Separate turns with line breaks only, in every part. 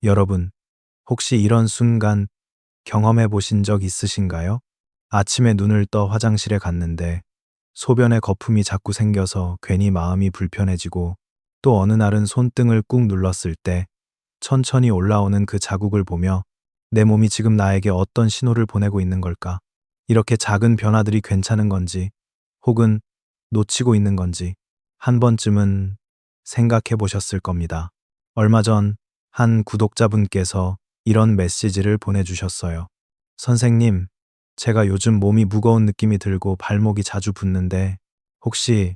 여러분, 혹시 이런 순간 경험해 보신 적 있으신가요? 아침에 눈을 떠 화장실에 갔는데 소변에 거품이 자꾸 생겨서 괜히 마음이 불편해지고 또 어느 날은 손등을 꾹 눌렀을 때 천천히 올라오는 그 자국을 보며 내 몸이 지금 나에게 어떤 신호를 보내고 있는 걸까? 이렇게 작은 변화들이 괜찮은 건지 혹은 놓치고 있는 건지 한 번쯤은 생각해 보셨을 겁니다. 얼마 전 한 구독자분께서 이런 메시지를 보내주셨어요. 선생님, 제가 요즘 몸이 무거운 느낌이 들고 발목이 자주 붓는데 혹시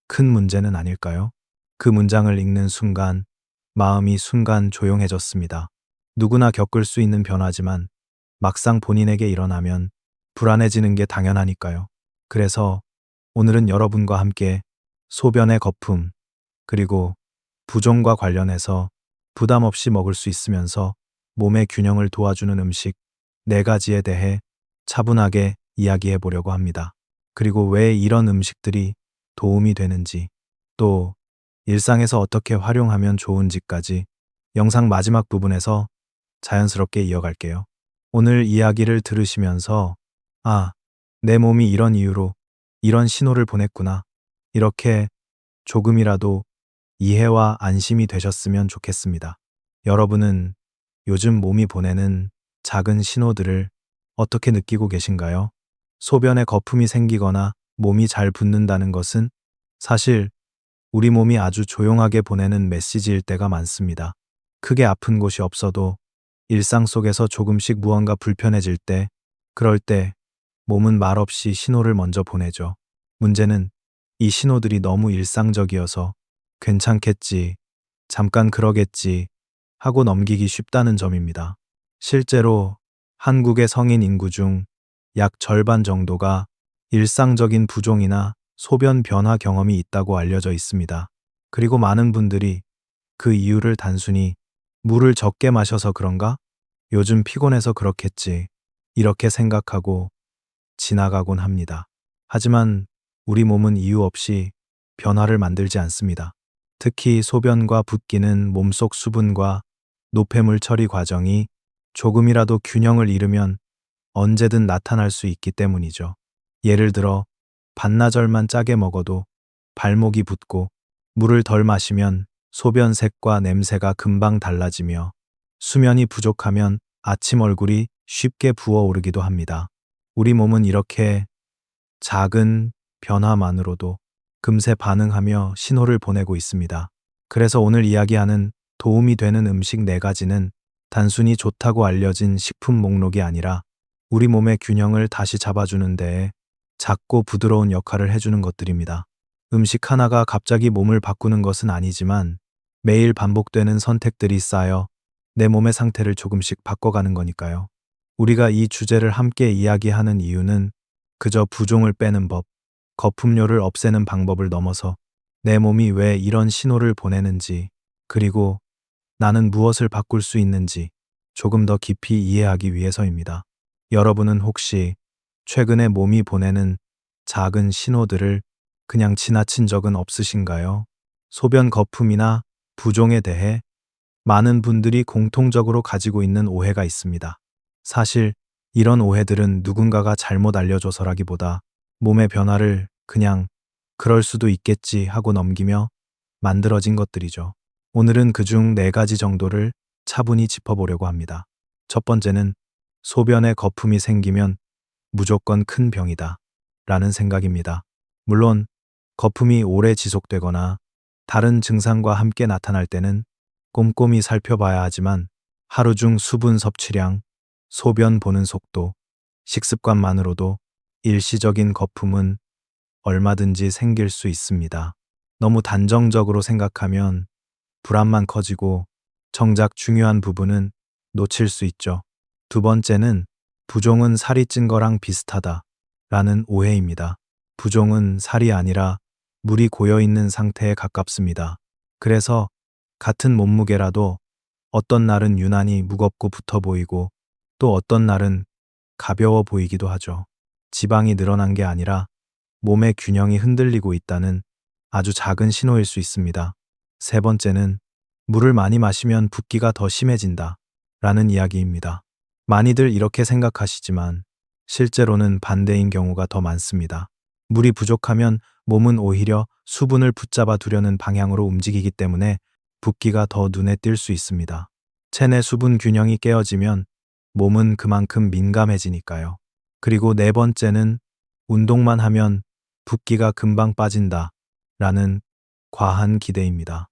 큰 문제는 아닐까요? 그 문장을 읽는 순간 마음이 순간 조용해졌습니다. 누구나 겪을 수 있는 변화지만 막상 본인에게 일어나면 불안해지는 게 당연하니까요. 그래서 오늘은 여러분과 함께 소변의 거품, 그리고 부종과 관련해서 부담 없이 먹을 수 있으면서 몸의 균형을 도와주는 음식 4가지에 대해 차분하게 이야기해 보려고 합니다. 그리고 왜 이런 음식들이 도움이 되는지, 또 일상에서 어떻게 활용하면 좋은지까지 영상 마지막 부분에서 자연스럽게 이어갈게요. 오늘 이야기를 들으시면서 아, 내 몸이 이런 이유로 이런 신호를 보냈구나. 이렇게 조금이라도 이해와 안심이 되셨으면 좋겠습니다. 여러분은 요즘 몸이 보내는 작은 신호들을 어떻게 느끼고 계신가요? 소변에 거품이 생기거나 몸이 잘 붓는다는 것은 사실 우리 몸이 아주 조용하게 보내는 메시지일 때가 많습니다. 크게 아픈 곳이 없어도 일상 속에서 조금씩 무언가 불편해질 때, 그럴 때 몸은 말없이 신호를 먼저 보내죠. 문제는 이 신호들이 너무 일상적이어서 괜찮겠지, 잠깐 그러겠지 하고 넘기기 쉽다는 점입니다. 실제로 한국의 성인 인구 중 약 절반 정도가 일상적인 부종이나 소변 변화 경험이 있다고 알려져 있습니다. 그리고 많은 분들이 그 이유를 단순히 물을 적게 마셔서 그런가? 요즘 피곤해서 그렇겠지. 이렇게 생각하고 지나가곤 합니다. 하지만 우리 몸은 이유 없이 변화를 만들지 않습니다. 특히 소변과 붓기는 몸속 수분과 노폐물 처리 과정이 조금이라도 균형을 잃으면 언제든 나타날 수 있기 때문이죠. 예를 들어 반나절만 짜게 먹어도 발목이 붓고 물을 덜 마시면 소변 색과 냄새가 금방 달라지며 수면이 부족하면 아침 얼굴이 쉽게 부어오르기도 합니다. 우리 몸은 이렇게 작은 변화만으로도 금세 반응하며 신호를 보내고 있습니다. 그래서 오늘 이야기하는 도움이 되는 음식 4가지는 단순히 좋다고 알려진 식품 목록이 아니라 우리 몸의 균형을 다시 잡아주는 데에 작고 부드러운 역할을 해주는 것들입니다. 음식 하나가 갑자기 몸을 바꾸는 것은 아니지만 매일 반복되는 선택들이 쌓여 내 몸의 상태를 조금씩 바꿔가는 거니까요. 우리가 이 주제를 함께 이야기하는 이유는 그저 부종을 빼는 법, 거품료를 없애는 방법을 넘어서 내 몸이 왜 이런 신호를 보내는지, 그리고 나는 무엇을 바꿀 수 있는지 조금 더 깊이 이해하기 위해서입니다. 여러분은 혹시 최근에 몸이 보내는 작은 신호들을 그냥 지나친 적은 없으신가요? 소변 거품이나 부종에 대해 많은 분들이 공통적으로 가지고 있는 오해가 있습니다. 사실 이런 오해들은 누군가가 잘못 알려줘서라기보다 몸의 변화를 그냥 그럴 수도 있겠지 하고 넘기며 만들어진 것들이죠. 오늘은 그중 4가지 정도를 차분히 짚어보려고 합니다. 첫 번째는 소변에 거품이 생기면 무조건 큰 병이다 라는 생각입니다. 물론 거품이 오래 지속되거나 다른 증상과 함께 나타날 때는 꼼꼼히 살펴봐야 하지만 하루 중 수분 섭취량, 소변 보는 속도, 식습관만으로도 일시적인 거품은 얼마든지 생길 수 있습니다. 너무 단정적으로 생각하면 불안만 커지고 정작 중요한 부분은 놓칠 수 있죠. 두 번째는 부종은 살이 찐 거랑 비슷하다 라는 오해입니다. 부종은 살이 아니라 물이 고여 있는 상태에 가깝습니다. 그래서 같은 몸무게라도 어떤 날은 유난히 무겁고 붙어 보이고 또 어떤 날은 가벼워 보이기도 하죠. 지방이 늘어난 게 아니라 몸의 균형이 흔들리고 있다는 아주 작은 신호일 수 있습니다. 세 번째는 물을 많이 마시면 붓기가 더 심해진다. 라는 이야기입니다. 많이들 이렇게 생각하시지만 실제로는 반대인 경우가 더 많습니다. 물이 부족하면 몸은 오히려 수분을 붙잡아 두려는 방향으로 움직이기 때문에 붓기가 더 눈에 띌 수 있습니다. 체내 수분 균형이 깨어지면 몸은 그만큼 민감해지니까요. 그리고 네 번째는 운동만 하면 붓기가 금방 빠진다. 라는 과한 기대입니다.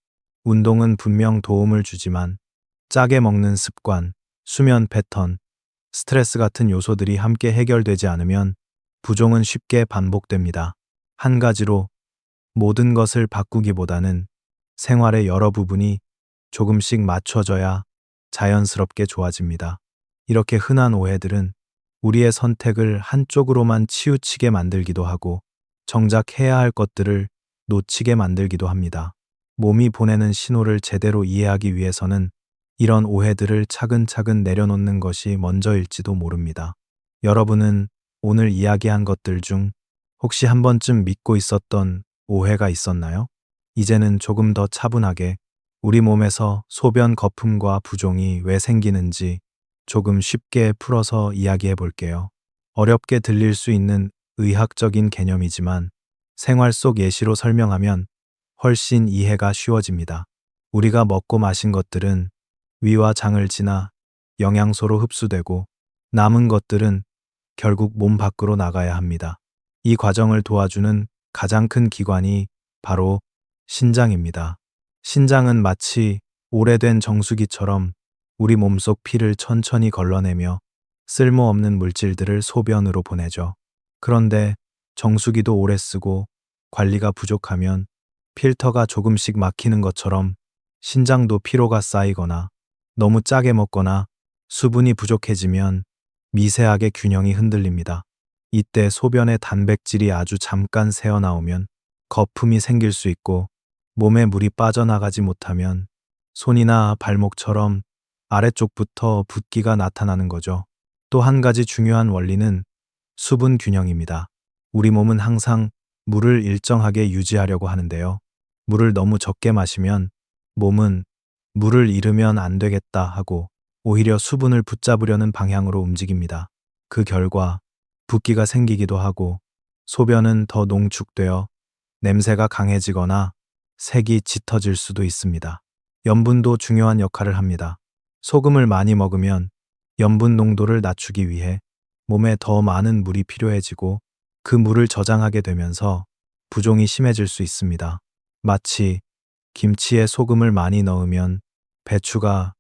운동은 분명 도움을 주지만 짜게 먹는 습관, 수면 패턴, 스트레스 같은 요소들이 함께 해결되지 않으면 부종은 쉽게 반복됩니다. 한 가지로 모든 것을 바꾸기보다는 생활의 여러 부분이 조금씩 맞춰져야 자연스럽게 좋아집니다. 이렇게 흔한 오해들은 우리의 선택을 한쪽으로만 치우치게 만들기도 하고 정작 해야 할 것들을 놓치게 만들기도 합니다. 몸이 보내는 신호를 제대로 이해하기 위해서는 이런 오해들을 차근차근 내려놓는 것이 먼저일지도 모릅니다. 여러분은 오늘 이야기한 것들 중 혹시 한 번쯤 믿고 있었던 오해가 있었나요? 이제는 조금 더 차분하게 우리 몸에서 소변 거품과 부종이 왜 생기는지 조금 쉽게 풀어서 이야기해 볼게요. 어렵게 들릴 수 있는 의학적인 개념이지만 생활 속 예시로 설명하면 훨씬 이해가 쉬워집니다. 우리가 먹고 마신 것들은 위와 장을 지나 영양소로 흡수되고 남은 것들은 결국 몸 밖으로 나가야 합니다. 이 과정을 도와주는 가장 큰 기관이 바로 신장입니다. 신장은 마치 오래된 정수기처럼 우리 몸속 피를 천천히 걸러내며 쓸모없는 물질들을 소변으로 보내죠. 그런데 정수기도 오래 쓰고 관리가 부족하면 필터가 조금씩 막히는 것처럼 신장도 피로가 쌓이거나 너무 짜게 먹거나 수분이 부족해지면 미세하게 균형이 흔들립니다. 이때 소변의 단백질이 아주 잠깐 새어나오면 거품이 생길 수 있고 몸에 물이 빠져나가지 못하면 손이나 발목처럼 아래쪽부터 붓기가 나타나는 거죠. 또 한 가지 중요한 원리는 수분 균형입니다. 우리 몸은 항상 물을 일정하게 유지하려고 하는데요. 물을 너무 적게 마시면 몸은 물을 잃으면 안 되겠다 하고 오히려 수분을 붙잡으려는 방향으로 움직입니다. 그 결과 붓기가 생기기도 하고 소변은 더 농축되어 냄새가 강해지거나 색이 짙어질 수도 있습니다. 염분도 중요한 역할을 합니다. 소금을 많이 먹으면 염분 농도를 낮추기 위해 몸에 더 많은 물이 필요해지고 그 물을 저장하게 되면서 부종이 심해질 수 있습니다. 마치 김치에 소금을 많이 넣으면 배추가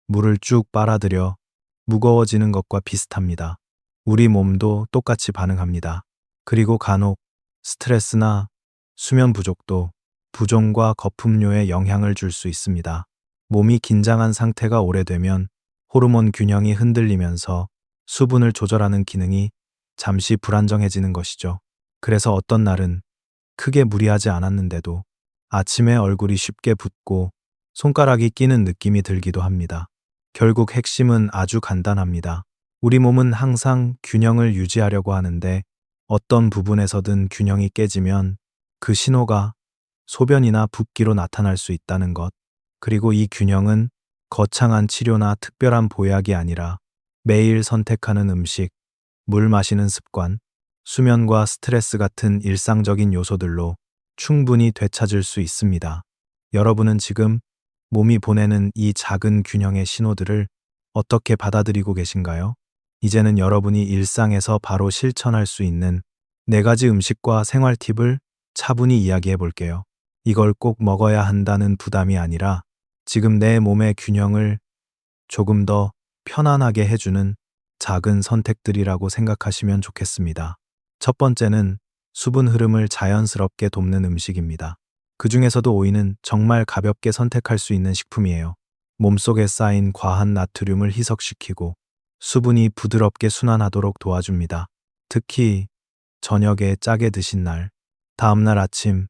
물을 쭉 빨아들여 무거워지는 것과 비슷합니다. 우리 몸도 똑같이 반응합니다. 그리고 간혹 스트레스나 수면 부족도 부종과 거품료에 영향을 줄 수 있습니다. 몸이 긴장한 상태가 오래되면 호르몬 균형이 흔들리면서 수분을 조절하는 기능이 잠시 불안정해지는 것이죠. 그래서 어떤 날은 크게 무리하지 않았는데도 아침에 얼굴이 쉽게 붓고 손가락이 끼는 느낌이 들기도 합니다. 결국 핵심은 아주 간단합니다. 우리 몸은 항상 균형을 유지하려고 하는데 어떤 부분에서든 균형이 깨지면 그 신호가 소변이나 붓기로 나타날 수 있다는 것. 그리고 이 균형은 거창한 치료나 특별한 보약이 아니라 매일 선택하는 음식, 물 마시는 습관, 수면과 스트레스 같은 일상적인 요소들로 충분히 되찾을 수 있습니다. 여러분은 지금 몸이 보내는 이 작은 균형의 신호들을 어떻게 받아들이고 계신가요? 이제는 여러분이 일상에서 바로 실천할 수 있는 4가지 음식과 생활 팁을 차분히 이야기해 볼게요. 이걸 꼭 먹어야 한다는 부담이 아니라 지금 내 몸의 균형을 조금 더 편안하게 해주는 작은 선택들이라고 생각하시면 좋겠습니다. 첫 번째는 수분 흐름을 자연스럽게 돕는 음식입니다. 그 중에서도 오이는 정말 가볍게 선택할 수 있는 식품이에요. 몸속에 쌓인 과한 나트륨을 희석시키고 수분이 부드럽게 순환하도록 도와줍니다. 특히 저녁에 짜게 드신 날, 다음날 아침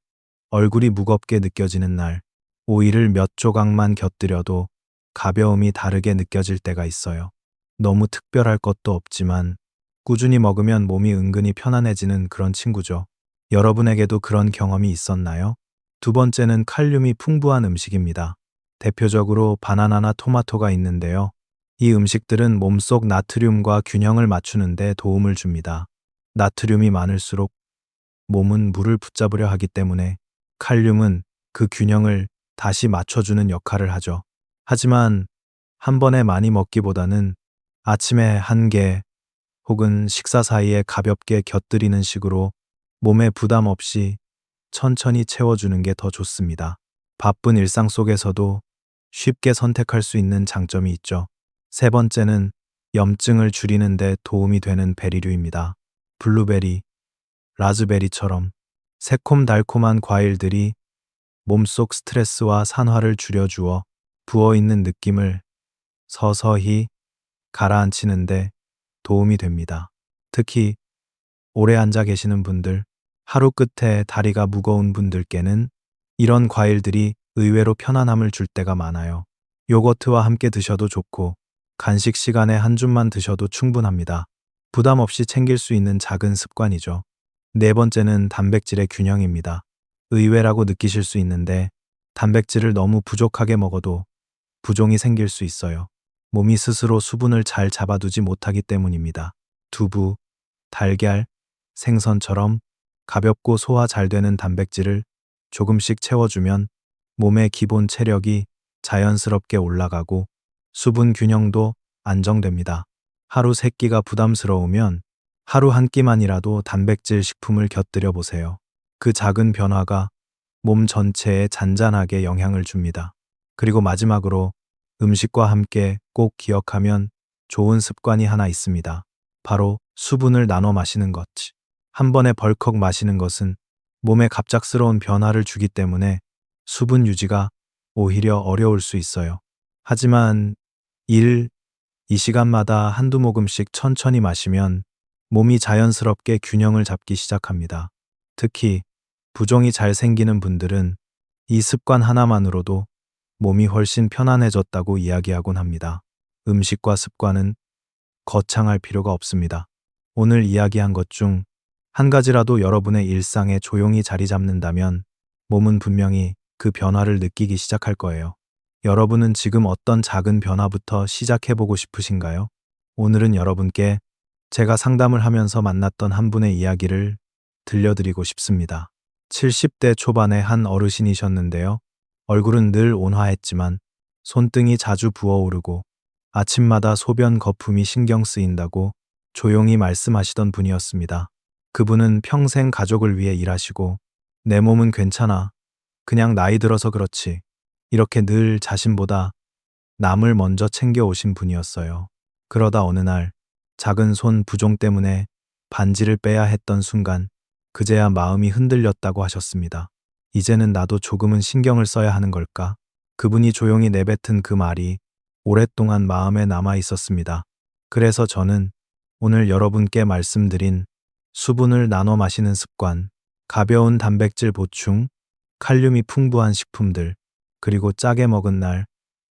얼굴이 무겁게 느껴지는 날, 오이를 몇 조각만 곁들여도 가벼움이 다르게 느껴질 때가 있어요. 너무 특별할 것도 없지만 꾸준히 먹으면 몸이 은근히 편안해지는 그런 친구죠. 여러분에게도 그런 경험이 있었나요? 두 번째는 칼륨이 풍부한 음식입니다. 대표적으로 바나나나 토마토가 있는데요. 이 음식들은 몸속 나트륨과 균형을 맞추는데 도움을 줍니다. 나트륨이 많을수록 몸은 물을 붙잡으려 하기 때문에 칼륨은 그 균형을 다시 맞춰주는 역할을 하죠. 하지만 한 번에 많이 먹기보다는 아침에 한 개 혹은 식사 사이에 가볍게 곁들이는 식으로 몸에 부담 없이 천천히 채워주는 게 더 좋습니다. 바쁜 일상 속에서도 쉽게 선택할 수 있는 장점이 있죠. 세 번째는 염증을 줄이는 데 도움이 되는 베리류입니다. 블루베리, 라즈베리처럼 새콤달콤한 과일들이 몸속 스트레스와 산화를 줄여주어 부어있는 느낌을 서서히 가라앉히는데 도움이 됩니다. 특히 오래 앉아 계시는 분들, 하루 끝에 다리가 무거운 분들께는 이런 과일들이 의외로 편안함을 줄 때가 많아요. 요거트와 함께 드셔도 좋고 간식 시간에 한 줌만 드셔도 충분합니다. 부담 없이 챙길 수 있는 작은 습관이죠. 네 번째는 단백질의 균형입니다. 의외라고 느끼실 수 있는데 단백질을 너무 부족하게 먹어도 부종이 생길 수 있어요. 몸이 스스로 수분을 잘 잡아두지 못하기 때문입니다. 두부, 달걀, 생선처럼 가볍고 소화 잘 되는 단백질을 조금씩 채워주면 몸의 기본 체력이 자연스럽게 올라가고 수분 균형도 안정됩니다. 하루 3끼가 부담스러우면 하루 한 끼만이라도 단백질 식품을 곁들여 보세요. 그 작은 변화가 몸 전체에 잔잔하게 영향을 줍니다. 그리고 마지막으로 음식과 함께 꼭 기억하면 좋은 습관이 하나 있습니다. 바로 수분을 나눠 마시는 것. 한 번에 벌컥 마시는 것은 몸에 갑작스러운 변화를 주기 때문에 수분 유지가 오히려 어려울 수 있어요. 하지만 2시간마다 한두 모금씩 천천히 마시면 몸이 자연스럽게 균형을 잡기 시작합니다. 특히 부종이 잘 생기는 분들은 이 습관 하나만으로도 몸이 훨씬 편안해졌다고 이야기하곤 합니다. 음식과 습관은 거창할 필요가 없습니다. 오늘 이야기한 것 중 한 가지라도 여러분의 일상에 조용히 자리 잡는다면 몸은 분명히 그 변화를 느끼기 시작할 거예요. 여러분은 지금 어떤 작은 변화부터 시작해보고 싶으신가요? 오늘은 여러분께 제가 상담을 하면서 만났던 한 분의 이야기를 들려드리고 싶습니다. 70대 초반의 한 어르신이셨는데요. 얼굴은 늘 온화했지만 손등이 자주 부어오르고 아침마다 소변 거품이 신경 쓰인다고 조용히 말씀하시던 분이었습니다. 그분은 평생 가족을 위해 일하시고 내 몸은 괜찮아. 그냥 나이 들어서 그렇지. 이렇게 늘 자신보다 남을 먼저 챙겨오신 분이었어요. 그러다 어느 날 작은 손 부종 때문에 반지를 빼야 했던 순간 그제야 마음이 흔들렸다고 하셨습니다. 이제는 나도 조금은 신경을 써야 하는 걸까? 그분이 조용히 내뱉은 그 말이 오랫동안 마음에 남아 있었습니다. 그래서 저는 오늘 여러분께 말씀드린 수분을 나눠 마시는 습관, 가벼운 단백질 보충, 칼륨이 풍부한 식품들, 그리고 짜게 먹은 날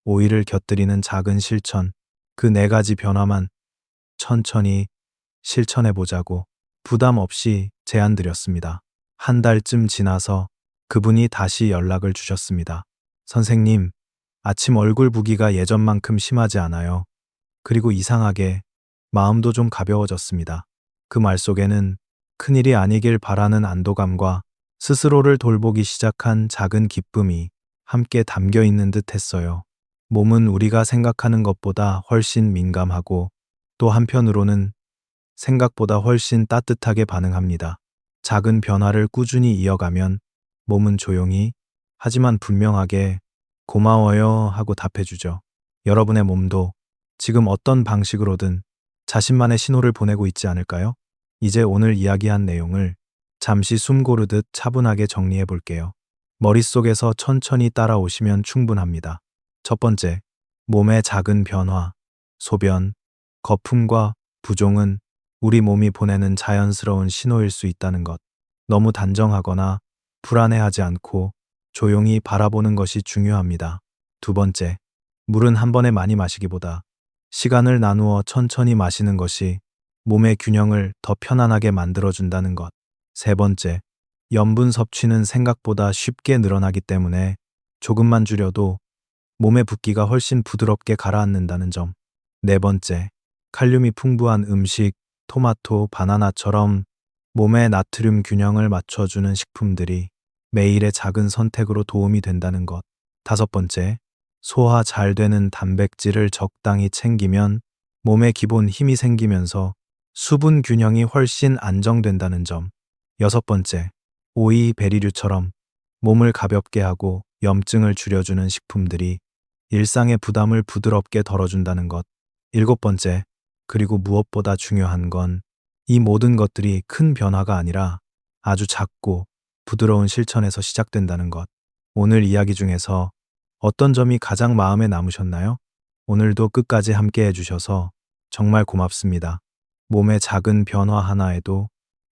오이를 곁들이는 작은 실천, 그 4가지 변화만 천천히 실천해 보자고 부담 없이 제안드렸습니다. 한 달쯤 지나서 그분이 다시 연락을 주셨습니다. 선생님, 아침 얼굴 부기가 예전만큼 심하지 않아요. 그리고 이상하게 마음도 좀 가벼워졌습니다. 그 말 속에는 큰일이 아니길 바라는 안도감과 스스로를 돌보기 시작한 작은 기쁨이 함께 담겨 있는 듯 했어요. 몸은 우리가 생각하는 것보다 훨씬 민감하고 또 한편으로는 생각보다 훨씬 따뜻하게 반응합니다. 작은 변화를 꾸준히 이어가면 몸은 조용히 하지만 분명하게 고마워요 하고 답해주죠. 여러분의 몸도 지금 어떤 방식으로든 자신만의 신호를 보내고 있지 않을까요? 이제 오늘 이야기한 내용을 잠시 숨 고르듯 차분하게 정리해 볼게요. 머릿속에서 천천히 따라오시면 충분합니다. 첫 번째, 몸의 작은 변화, 소변, 거품과 부종은 우리 몸이 보내는 자연스러운 신호일 수 있다는 것. 너무 단정하거나 불안해하지 않고 조용히 바라보는 것이 중요합니다. 두 번째, 물은 한 번에 많이 마시기보다 시간을 나누어 천천히 마시는 것이 몸의 균형을 더 편안하게 만들어준다는 것. 세 번째, 염분 섭취는 생각보다 쉽게 늘어나기 때문에 조금만 줄여도 몸의 붓기가 훨씬 부드럽게 가라앉는다는 점. 네 번째, 칼륨이 풍부한 음식, 토마토, 바나나처럼 몸의 나트륨 균형을 맞춰주는 식품들이 매일의 작은 선택으로 도움이 된다는 것. 다섯 번째, 소화 잘 되는 단백질을 적당히 챙기면 몸에 기본 힘이 생기면서 수분 균형이 훨씬 안정된다는 점. 여섯 번째, 오이, 베리류처럼 몸을 가볍게 하고 염증을 줄여주는 식품들이 일상의 부담을 부드럽게 덜어준다는 것. 일곱 번째, 그리고 무엇보다 중요한 건 이 모든 것들이 큰 변화가 아니라 아주 작고 부드러운 실천에서 시작된다는 것. 오늘 이야기 중에서 어떤 점이 가장 마음에 남으셨나요? 오늘도 끝까지 함께 해주셔서 정말 고맙습니다. 몸의 작은 변화 하나에도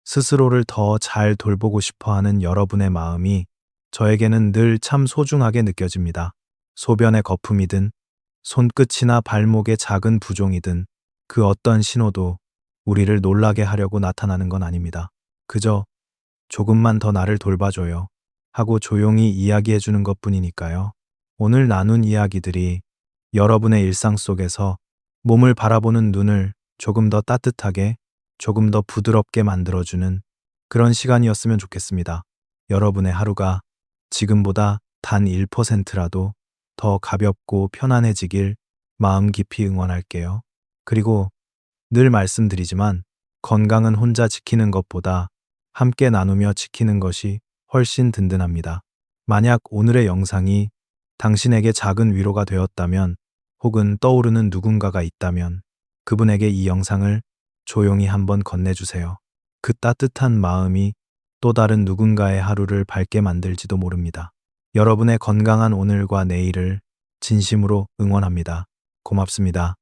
스스로를 더 잘 돌보고 싶어 하는 여러분의 마음이 저에게는 늘 참 소중하게 느껴집니다. 소변의 거품이든 손끝이나 발목의 작은 부종이든 그 어떤 신호도 우리를 놀라게 하려고 나타나는 건 아닙니다. 그저 조금만 더 나를 돌봐줘요 하고 조용히 이야기해 주는 것 뿐이니까요. 오늘 나눈 이야기들이 여러분의 일상 속에서 몸을 바라보는 눈을 조금 더 따뜻하게, 조금 더 부드럽게 만들어주는 그런 시간이었으면 좋겠습니다. 여러분의 하루가 지금보다 단 1%라도 더 가볍고 편안해지길 마음 깊이 응원할게요. 그리고 늘 말씀드리지만 건강은 혼자 지키는 것보다 함께 나누며 지키는 것이 훨씬 든든합니다. 만약 오늘의 영상이 당신에게 작은 위로가 되었다면 혹은 떠오르는 누군가가 있다면 그분에게 이 영상을 조용히 한번 건네주세요. 그 따뜻한 마음이 또 다른 누군가의 하루를 밝게 만들지도 모릅니다. 여러분의 건강한 오늘과 내일을 진심으로 응원합니다. 고맙습니다.